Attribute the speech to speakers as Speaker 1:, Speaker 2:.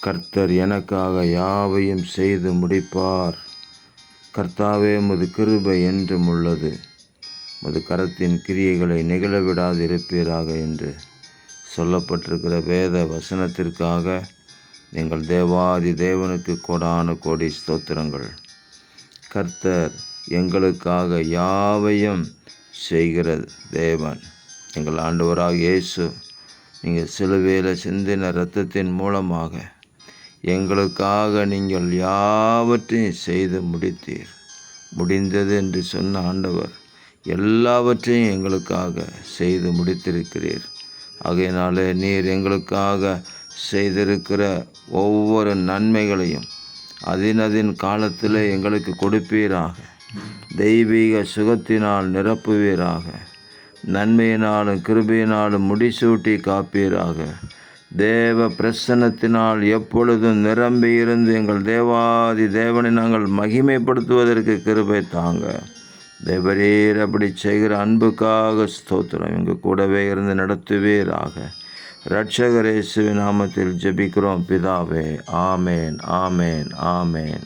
Speaker 1: கர்த்தர் எனக்காக யாவையும் செய்து முடிப்பார். கர்த்தாவே, உமது கிருபை என்றும் உள்ளது. உமது கரத்தின் கிரியைகளை நிகழவிடாதிருப்பீராக என்று சொல்லப்பட்டிருக்கிற வேத வசனத்திற்காக எங்கள் தேவாதி தேவனுக்கு கோடான கோடி ஸ்தோத்திரங்கள். கர்த்தர் எங்களுக்காக யாவையும் செய்கிற தேவன். எங்கள் ஆண்டவராக இயேசு நீங்கள் சிலுவையில் சிந்தின இரத்தத்தின் மூலமாக எங்களுக்காக நீங்கள் யாவற்றையும் செய்து முடித்தீர். முடிந்தது என்று சொன்ன ஆண்டவர் எல்லாவற்றையும் எங்களுக்காக செய்து முடித்திருக்கிறீர். ஆகையினாலே நீர் எங்களுக்காக செய்திருக்கிற ஒவ்வொரு நன்மைகளையும் அதின் காலத்தில் எங்களுக்கு கொடுப்பீராக. தெய்வீக சுகத்தினால் நிரப்புவீராக. நன்மையினாலும் கிருபையினாலும் முடிசூட்டி காப்பீராக. தேவ பிரசன்னத்தினால் எப்பொழுதும் நிரம்பி இருந்து எங்கள் தேவாதி தேவனை நாங்கள் மகிமைப்படுத்துவதற்கு கிருபை தாங்க. தேவரீர் அப்படி செய்கிற அன்புக்காக ஸ்தோத்திரம். எங்கள் கூடவே இருந்து நடத்துவீராக. இரட்சகர் இயேசுவின் நாமத்தில் ஜெபிக்கிறோம் பிதாவே. ஆமேன், ஆமேன், ஆமேன்.